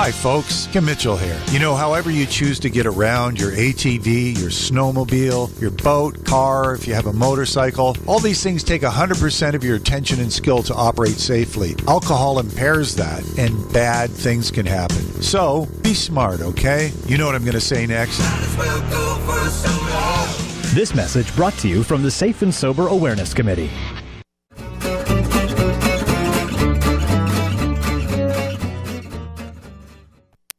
Hi, folks. Kim Mitchell here. You know, however you choose to get around, your ATV, your snowmobile, your boat, car, if you have a motorcycle, all these things take 100% of your attention and skill to operate safely. Alcohol impairs that, and bad things can happen. So, be smart, okay? You know what I'm going to say next. This message brought to you from the Safe and Sober Awareness Committee.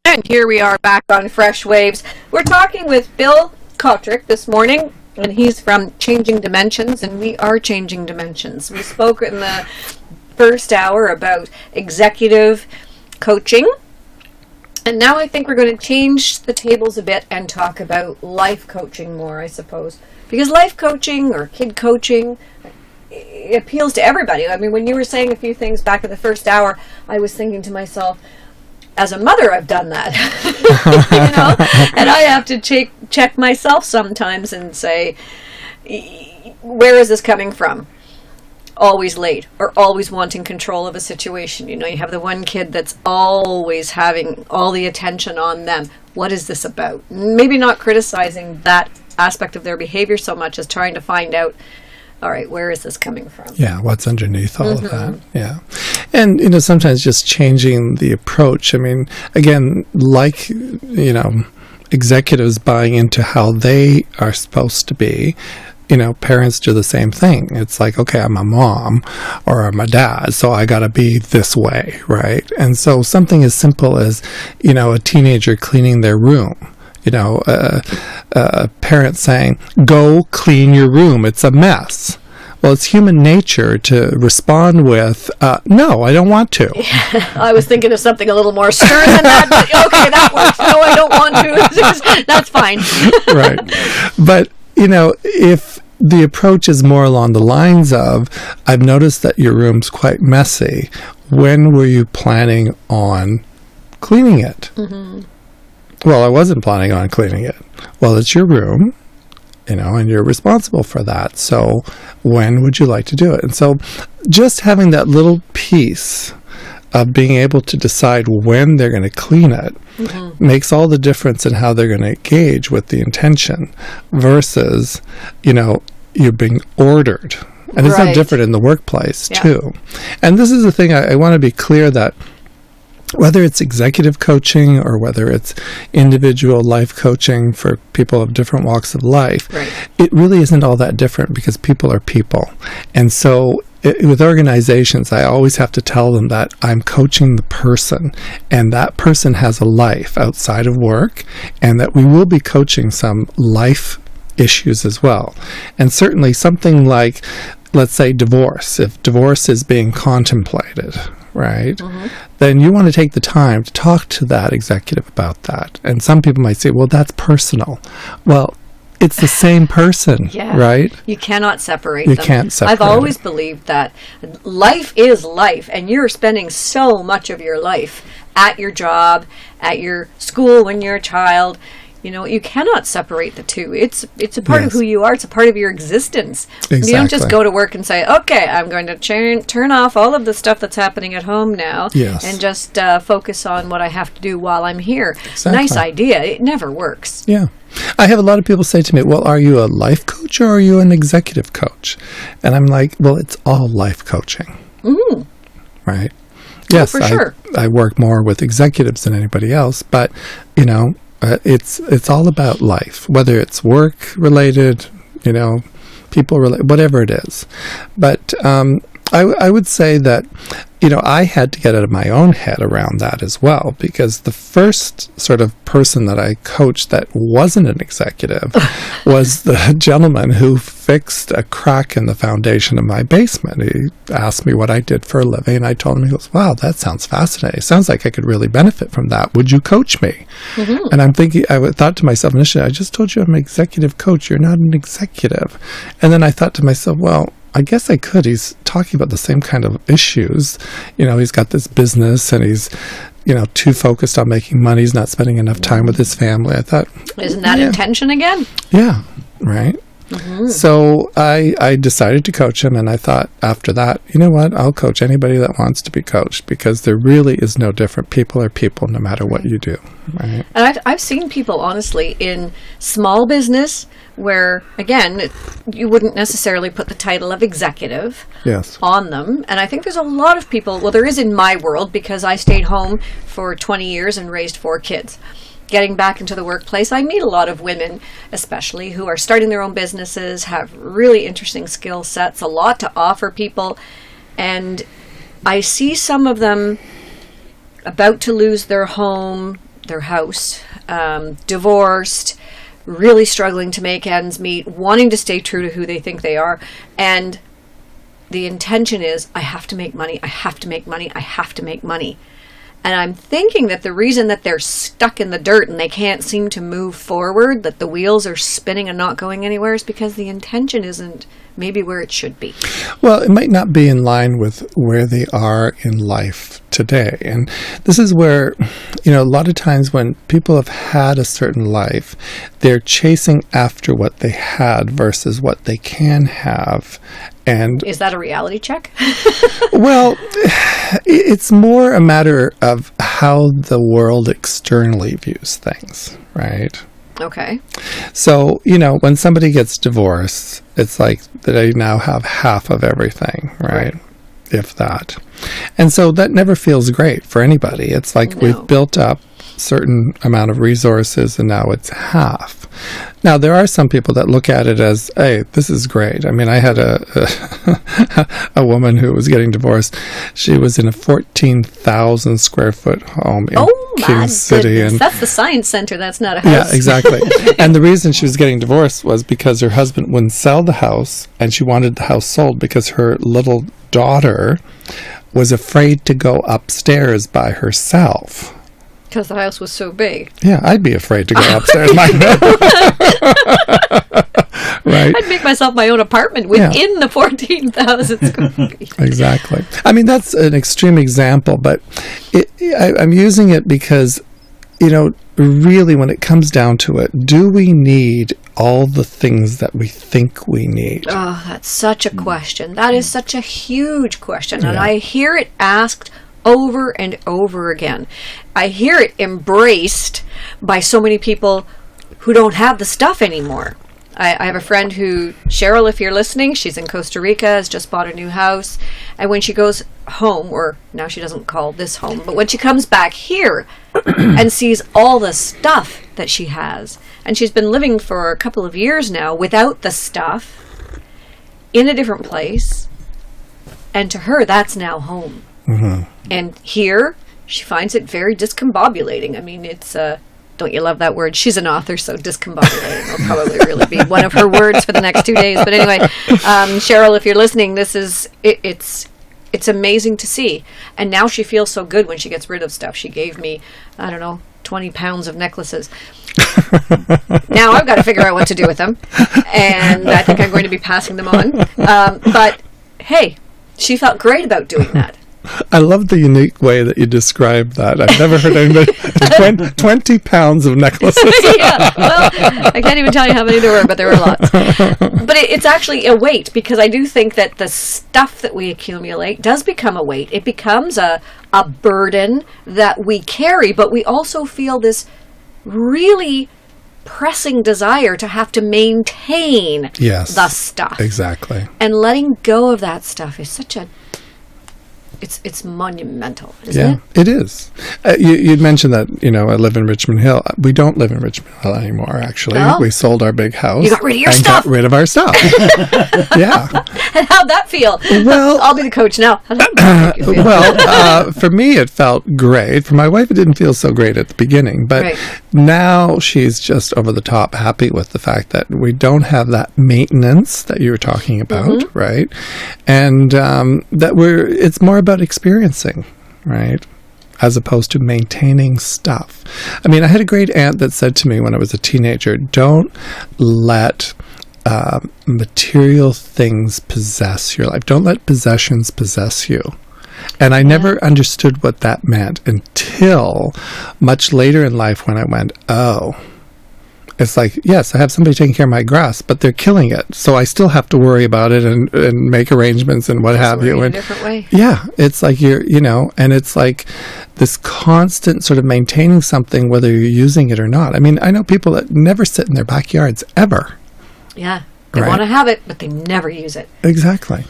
And here we are back on Fresh Waves. We're talking with Bill Cotric this morning, and he's from Changing Dimensions, and we are changing dimensions. We spoke in the first hour about executive coaching, and now I think we're going to change the tables a bit and talk about life coaching more, I suppose. Because life coaching or kid coaching, it appeals to everybody. I mean, when you were saying a few things back in the first hour, I was thinking to myself, as a mother, I've done that, you know, and I have to check myself sometimes and say, where is this coming from? Always late or always wanting control of a situation. You know, you have the one kid that's always having all the attention on them. What is this about? Maybe not criticizing that aspect of their behavior so much as trying to find out, all right, where is this coming from? Yeah, what's underneath all of that? Yeah. And, you know, sometimes just changing the approach. I mean, again, like, you know, executives buying into how they are supposed to be, you know, parents do the same thing. It's like, okay, I'm a mom or I'm a dad, so I got to be this way, right? And so something as simple as, you know, a teenager cleaning their room. You know, a parent saying, go clean your room, it's a mess. Well, it's human nature to respond with, no, I don't want to. Yeah, I was thinking of something a little more stern than that, but okay, that works. No, I don't want to. That's fine. Right. But, you know, if the approach is more along the lines of, I've noticed that your room's quite messy. When were you planning on cleaning it? Mm-hmm. Well, I wasn't planning on cleaning it. Well, it's your room, you know, and you're responsible for that. So when would you like to do it? And so just having that little piece of being able to decide when they're going to clean it makes all the difference in how they're going to engage with the intention versus, you know, you being ordered. And it's no different in the workplace, too. And this is the thing, I want to be clear that whether it's executive coaching or whether it's individual life coaching for people of different walks of life, it really isn't all that different because people are people. And so with organizations, I always have to tell them that I'm coaching the person and that person has a life outside of work and that we will be coaching some life issues as well. And certainly something like, let's say, divorce. If divorce is being contemplated, right, then you want to take the time to talk to that executive about that. And some people might say, well, that's personal. Well, it's the same person, right? You cannot separate them. You can't separate I've always believed that life is life, and you're spending so much of your life at your job, at your school when you're a child. You know, you cannot separate the two. It's a part of who you are. It's a part of your existence. Exactly. You don't just go to work and say, okay, I'm going to turn off all of the stuff that's happening at home now and just focus on what I have to do while I'm here. Exactly. Nice idea. It never works. Yeah. I have a lot of people say to me, well, are you a life coach or are you an executive coach? And I'm like, well, it's all life coaching. Right? Yes, for sure. I work more with executives than anybody else, but, you know, it's all about life, whether it's work related, you know, people related, whatever it is. But I would say that, you know, I had to get out of my own head around that as well, because the first sort of person that I coached that wasn't an executive was the gentleman who fixed a crack in the foundation of my basement. He asked me what I did for a living, and I told him, he goes, wow, that sounds fascinating. It sounds like I could really benefit from that. Would you coach me? And I'm thinking, I thought to myself initially, I just told you I'm an executive coach. You're not an executive. And then I thought to myself, well, I guess I could. He's talking about the same kind of issues. You know, he's got this business and he's, you know, too focused on making money. He's not spending enough time with his family. I thought, isn't that intention again? Yeah, right. So I decided to coach him, and I thought after that, you know what, I'll coach anybody that wants to be coached, because there really is no different. People are people no matter what you do. Right? And I've seen people, honestly, in small business where, again, you wouldn't necessarily put the title of executive on them. And I think there's a lot of people, well, there is in my world, because I stayed home for 20 years and raised 4 kids. Getting back into the workplace, I meet a lot of women, especially, who are starting their own businesses, have really interesting skill sets, a lot to offer people. And I see some of them about to lose their home, their house, divorced, really struggling to make ends meet, wanting to stay true to who they think they are. And the intention is, I have to make money, I have to make money, I have to make money. And I'm thinking that the reason that they're stuck in the dirt and they can't seem to move forward, that the wheels are spinning and not going anywhere, is because the intention isn't maybe where it should be. Well, it might not be in line with where they are in life today. And this is where, a lot of times when people have had a certain life, they're chasing after what they had versus what they can have. And is that a reality check? Well, it's more a matter of how the world externally views things, right? Okay. So, when somebody gets divorced, it's like they now have half of everything, right? If that. And so that never feels great for anybody. It's like we've built up certain amount of resources and now it's half. Now, there are some people that look at it as, hey, this is great. I mean, I had a woman who was getting divorced. She was in a 14,000 square foot home in King City. And that's the science center. That's not a house. Yeah, exactly. And the reason she was getting divorced was because her husband wouldn't sell the house, and she wanted the house sold because her little daughter was afraid to go upstairs by herself. Because the house was so big. Yeah, I'd be afraid to go upstairs. Right? I'd make myself my own apartment within the 14,000 square feet. Exactly. I mean, that's an extreme example, but I'm using it because, really when it comes down to it, do we need all the things that we think we need? Oh, that's such a question. That is such a huge question. And I hear it asked over and over again. I hear it embraced by so many people who don't have the stuff anymore. I have a friend who, Cheryl, if you're listening, she's in Costa Rica, has just bought a new house. And when she goes home, or now she doesn't call this home, but when she comes back here and sees all the stuff that she has, and she's been living for a couple of years now without the stuff, in a different place, and to her, that's now home. Mm-hmm. And here, she finds it very discombobulating. I mean, it's don't you love that word? She's an author, so discombobulating will probably really be one of her words for the next 2 days. But anyway, Cheryl, if you're listening, this is it's amazing to see. And now she feels so good when she gets rid of stuff. She gave me, 20 pounds of necklaces. Now I've got to figure out what to do with them, and I think I'm going to be passing them on. But hey, she felt great about doing that. I love the unique way that you describe that. I've never heard anybody 20 pounds of necklaces. Yeah, well, I can't even tell you how many there were, but there were lots. But it's actually a weight, because I do think that the stuff that we accumulate does become a weight. It becomes a burden that we carry, but we also feel this really pressing desire to have to maintain the stuff. Exactly. And letting go of that stuff is such a It's monumental, isn't it? Yeah, it is. You'd mentioned that, I live in Richmond Hill. We don't live in Richmond Hill anymore, actually. Oh. We sold our big house. You got rid of your stuff. Got rid of our stuff. Yeah. And how'd that feel? Well, I'll be the coach now. How'd that make you feel? Well, for me, it felt great. For my wife, it didn't feel so great at the beginning. But now she's just over the top happy with the fact that we don't have that maintenance that you were talking about, right? And that it's more about experiencing, right? As opposed to maintaining stuff. I mean, I had a great aunt that said to me when I was a teenager, don't let material things possess your life. Don't let possessions possess you. And I never understood what that meant until much later in life when I went, oh, It's like, yes, I have somebody taking care of my grass, but they're killing it. So I still have to worry about it and make arrangements and what have you. In a And different way. yeah, it's like and it's like this constant sort of maintaining something, whether you're using it or not. I mean, I know people that never sit in their backyards ever. Yeah. They Right. want to have it, but they never use it. Exactly.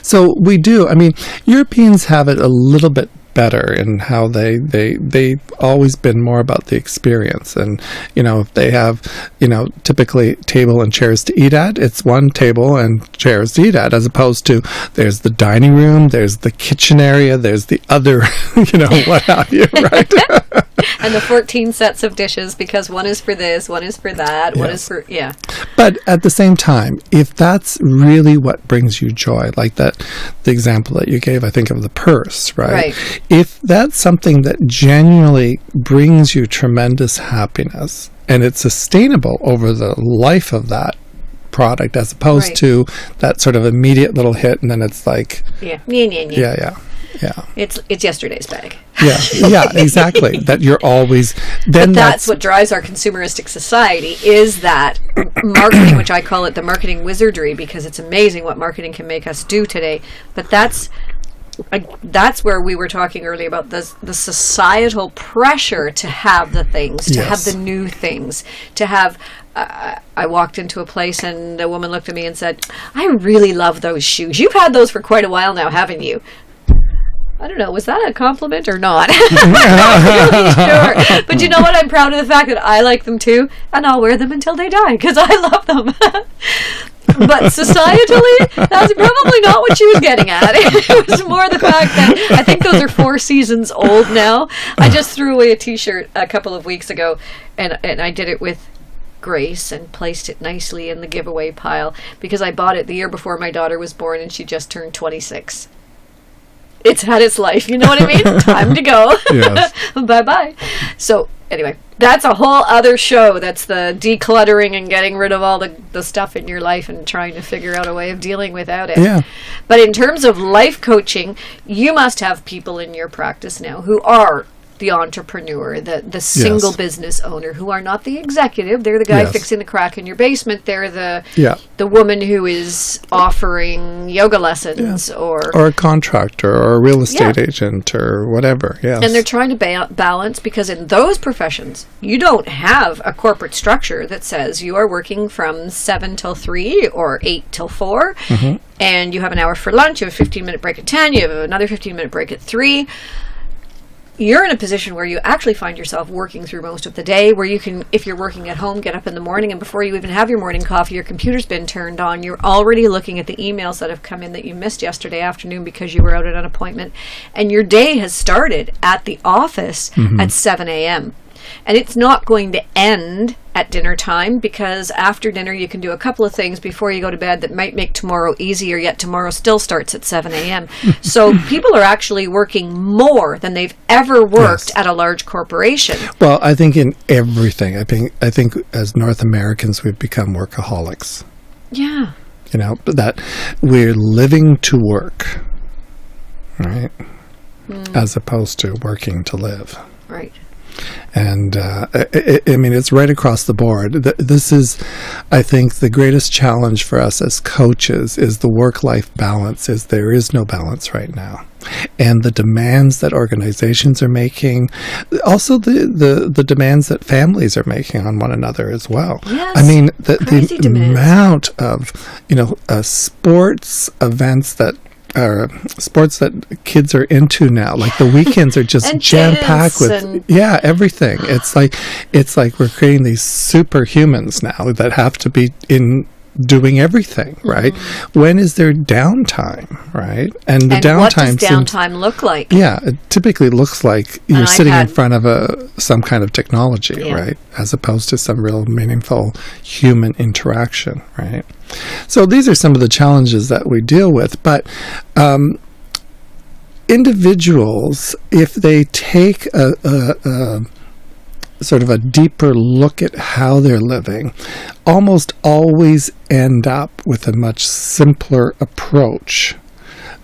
So we do. I mean, Europeans have it a little bit better in how they've always been more about the experience. And, if they have, typically table and chairs to eat at, it's one table and chairs to eat at, as opposed to there's the dining room, there's the kitchen area, there's the other, what have you, right? And the 14 sets of dishes, because one is for this, one is for that, one is for, But at the same time, if that's really what brings you joy, like the example that you gave, I think, of the purse, right? If that's something that genuinely brings you tremendous happiness and it's sustainable over the life of that product, as opposed to that sort of immediate little hit, and then it's like, yeah. It's yesterday's bag. Yeah, exactly. That you're always. Then that's what drives our consumeristic society, is that marketing, which I call it the marketing wizardry, because it's amazing what marketing can make us do today. But that's where we were talking earlier about the societal pressure to have the things, to have the new things, to have. I walked into a place and a woman looked at me and said, "I really love those shoes. You've had those for quite a while now, haven't you?" I don't know, was that a compliment or not? I'm not really sure. But you know what? I'm proud of the fact that I like them too, and I'll wear them until they die, because I love them. But societally, that's probably not what she was getting at. It was more the fact that I think those are 4 seasons old now. I just threw away a t-shirt a couple of weeks ago, and I did it with grace and placed it nicely in the giveaway pile, because I bought it the year before my daughter was born, and she just turned 26. It's had its life, you know what I mean? Time to go. Yes. Bye-bye. So, anyway, that's a whole other show. That's the decluttering and getting rid of all the stuff in your life and trying to figure out a way of dealing without it. Yeah. But in terms of life coaching, you must have people in your practice now who are the entrepreneur, the single business owner, who are not the executive. They're the guy fixing the crack in your basement. They're the woman who is offering yoga lessons or a contractor or a real estate agent or whatever. Yes. And they're trying to balance, because in those professions, you don't have a corporate structure that says you are working from 7 till 3 or 8 till 4, and you have an hour for lunch, you have a 15-minute break at 10, you have another 15-minute break at 3. You're in a position where you actually find yourself working through most of the day, where you can, if you're working at home, get up in the morning, and before you even have your morning coffee, your computer's been turned on. You're already looking at the emails that have come in that you missed yesterday afternoon because you were out at an appointment, and your day has started at the office at 7 a.m. And it's not going to end at dinner time, because after dinner you can do a couple of things before you go to bed that might make tomorrow easier, yet tomorrow still starts at 7 a.m. So people are actually working more than they've ever worked at a large corporation. Well, I think in everything, I think as North Americans we've become workaholics. Yeah. That we're living to work, right? As opposed to working to live. Right. And I mean, it's right across the board. This is, I think, the greatest challenge for us as coaches is the work-life balance. There is no balance right now. And the demands that organizations are making, also the demands that families are making on one another as well. Yes, I mean, the demands. amount of, sports events that sports that kids are into now, like the weekends are just jam-packed with everything. It's like we're creating these superhumans now that have to be in doing everything, right? When is there downtime, right? And the downtime, what does downtime look like? Yeah, it typically looks like you're sitting in front of some kind of technology, right? As opposed to some real meaningful human interaction, right? So these are some of the challenges that we deal with, but individuals, if they take a sort of a deeper look at how they're living, almost always end up with a much simpler approach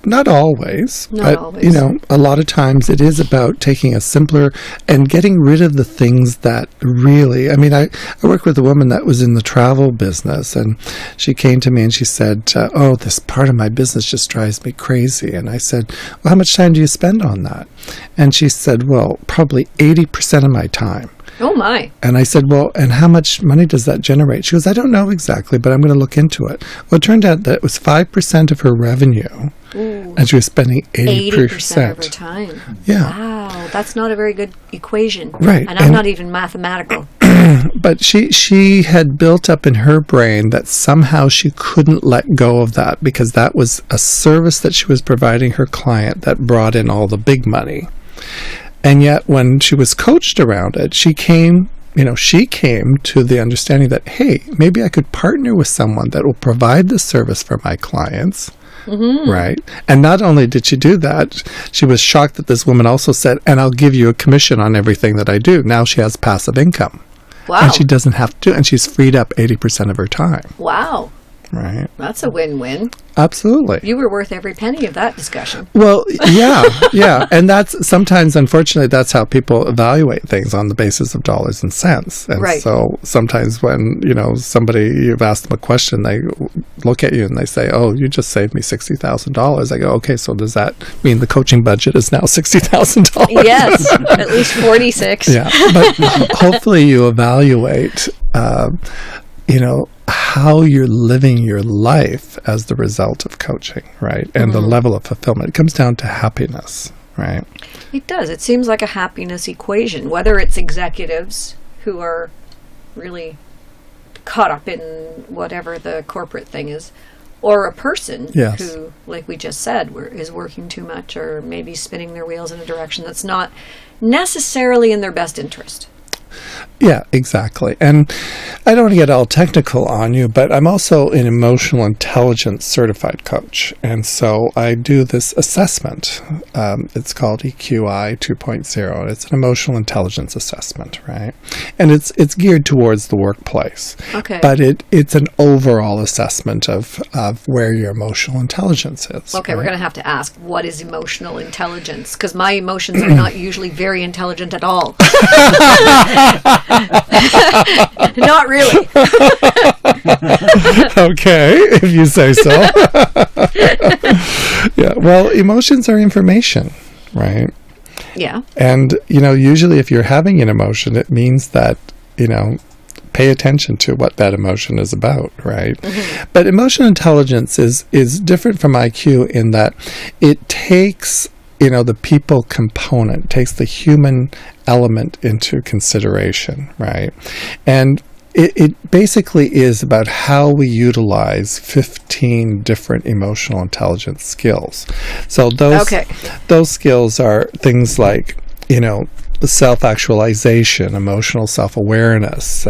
Not always. Not but, always. A lot of times it is about taking a simpler and getting rid of the things that really, I worked with a woman that was in the travel business, and she came to me and she said, this part of my business just drives me crazy. And I said, well, how much time do you spend on that? And she said, well, probably 80% of my time. Oh, my. And I said, well, and how much money does that generate? She goes, I don't know exactly, but I'm going to look into it. Well, it turned out that it was 5% of her revenue, and she was spending 80% of her time. Yeah. Wow, that's not a very good equation. Right. And I'm not even mathematical. But she had built up in her brain that somehow she couldn't let go of that because that was a service that she was providing her client that brought in all the big money. And yet, when she was coached around it, she came to the understanding that, hey, maybe I could partner with someone that will provide the service for my clients, right? And not only did she do that, she was shocked that this woman also said, and I'll give you a commission on everything that I do. Now she has passive income. Wow. And she doesn't have to, and she's freed up 80% of her time. Wow. Right. That's a win-win. Absolutely. You were worth every penny of that discussion. Well, yeah. And that's sometimes, unfortunately, that's how people evaluate things on the basis of dollars and cents. And right. So sometimes when, you've asked them a question, they look at you and they say, oh, you just saved me $60,000. I go, okay, so does that mean the coaching budget is now $60,000? Yes, at least 46. Yeah, but hopefully you evaluate, how you're living your life as the result of coaching, right? And the level of fulfillment. It comes down to happiness, right? It does. It seems like a happiness equation, whether it's executives who are really caught up in whatever the corporate thing is, or a person who, like we just said, is working too much or maybe spinning their wheels in a direction that's not necessarily in their best interest. Yeah, exactly. And I don't want to get all technical on you, but I'm also an emotional intelligence certified coach. And so I do this assessment. It's called EQI 2.0. And it's an emotional intelligence assessment, right? And it's geared towards the workplace. Okay. But it's an overall assessment of where your emotional intelligence is. Okay, right? We're going to have to ask, what is emotional intelligence? Because my emotions are not usually very intelligent at all. Not really. Okay, if you say so. Yeah, well, emotions are information, right? Yeah. And, usually if you're having an emotion, it means that, pay attention to what that emotion is about, right? Mm-hmm. But emotional intelligence is different from IQ in that it takes the people component, takes the human element into consideration, right? And it basically is about how we utilize 15 different emotional intelligence skills. So those skills are things like, self-actualization, emotional self-awareness,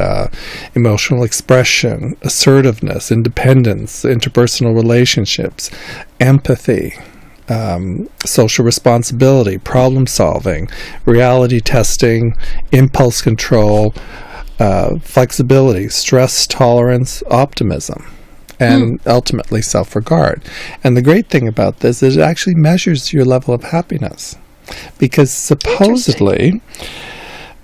emotional expression, assertiveness, independence, interpersonal relationships, empathy, social responsibility, problem solving, reality testing, impulse control, flexibility, stress tolerance, optimism, and ultimately self-regard. And the great thing about this is it actually measures your level of happiness. Because supposedly,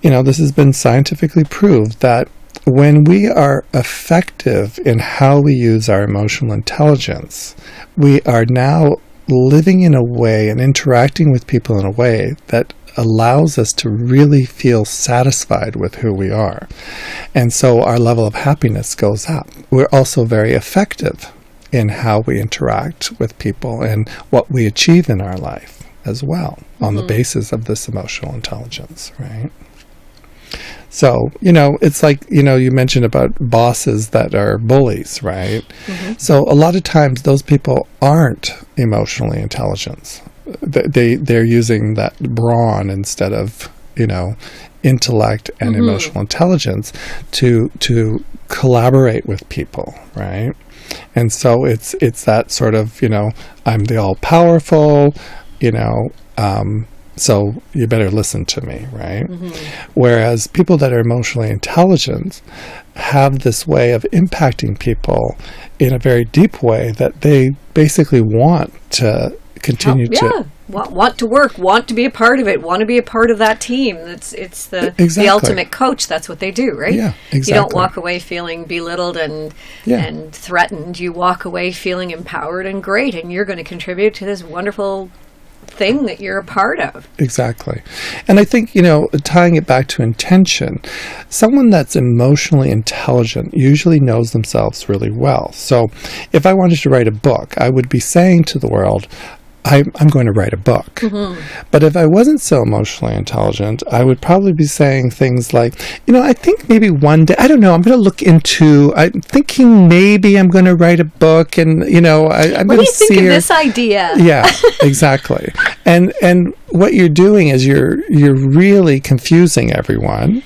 this has been scientifically proved that when we are effective in how we use our emotional intelligence, we are now living in a way and interacting with people in a way that allows us to really feel satisfied with who we are. And so our level of happiness goes up. We're also very effective in how we interact with people and what we achieve in our life as well on the basis of this emotional intelligence, right? So, it's like, you mentioned about bosses that are bullies, right? Mm-hmm. So a lot of times those people aren't emotionally intelligent. They're using that brawn instead of, intellect and emotional intelligence to collaborate with people, right? And so it's that sort of, I'm the all-powerful, so you better listen to me, right? Whereas people that are emotionally intelligent have this way of impacting people in a very deep way that they basically want to continue to want to work, want to be a part of it, want to be a part of that team. It's the ultimate coach. That's what they do, right? Yeah, exactly. You don't walk away feeling belittled and threatened. You walk away feeling empowered and great, and you're going to contribute to this wonderful thing that you're a part of. Exactly. And I think, tying it back to intention, someone that's emotionally intelligent usually knows themselves really well. So if I wanted to write a book, I would be saying to the world, I'm going to write a book. But if I wasn't so emotionally intelligent, I would probably be saying things like, I think maybe one day, I don't know, I'm going to look into, I'm thinking maybe I'm going to write a book, and, I'm going to see. What do you think of this idea? Yeah, exactly. And what you're doing is you're really confusing everyone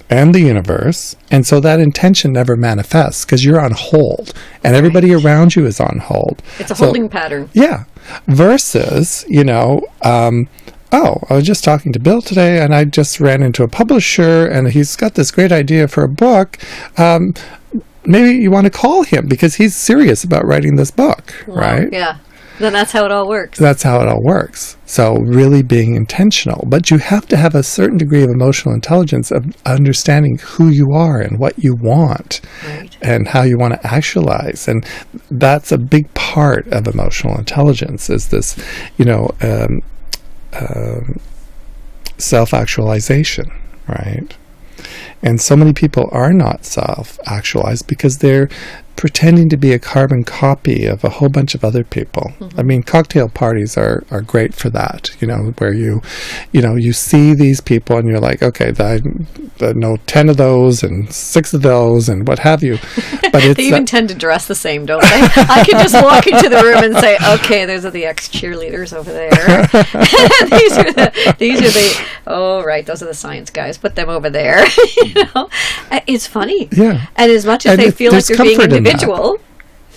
and the universe, and so that intention never manifests because you're on hold, and everybody around you is on hold. It's a holding pattern. Yeah. Versus, I was just talking to Bill today, and I just ran into a publisher, and he's got this great idea for a book. Maybe you want to call him because he's serious about writing this book, right? Yeah. Then that's how it all works. That's how it all works. So really being intentional. But you have to have a certain degree of emotional intelligence of understanding who you are and what you want and how you want to actualize. And that's a big part of emotional intelligence is this, self-actualization, right? And so many people are not self-actualized because they're pretending to be a carbon copy of a whole bunch of other people. I mean, cocktail parties are great for that, where you see these people and you're like, okay, I know 10 of those and 6 of those and what have you. But it's they even tend to dress the same, don't they? I can just walk into the room and say, okay, those are the ex-cheerleaders over there. these are the, oh, right, those are the science guys. Put them over there. It's funny. Yeah. And as much as they feel like they're being individual,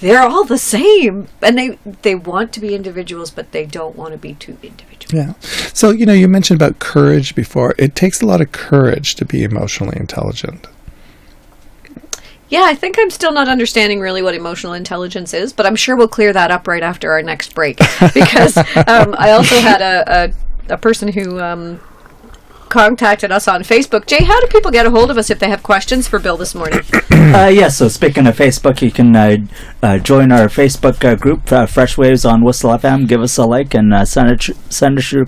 they're all the same. And they want to be individuals, but they don't want to be too individual. Yeah. So, you mentioned about courage before. It takes a lot of courage to be emotionally intelligent. Yeah, I think I'm still not understanding really what emotional intelligence is, but I'm sure we'll clear that up right after our next break. Because I also had a person who contacted us on Facebook. Jay, how do people get a hold of us if they have questions for Bill this morning? Yes, so speaking of Facebook, you can join our Facebook group, Fresh Waves on Whistle FM. Give us a like and send us your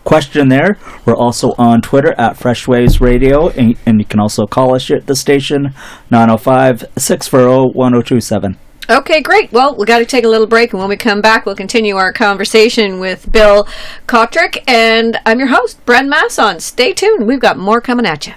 question there. We're also on Twitter at Fresh Waves Radio, and you can also call us at the station, 905-640-1027. Okay, great. Well, we got to take a little break, and when we come back, we'll continue our conversation with Bill Cotric, and I'm your host, Bren Masson. Stay tuned. We've got more coming at you.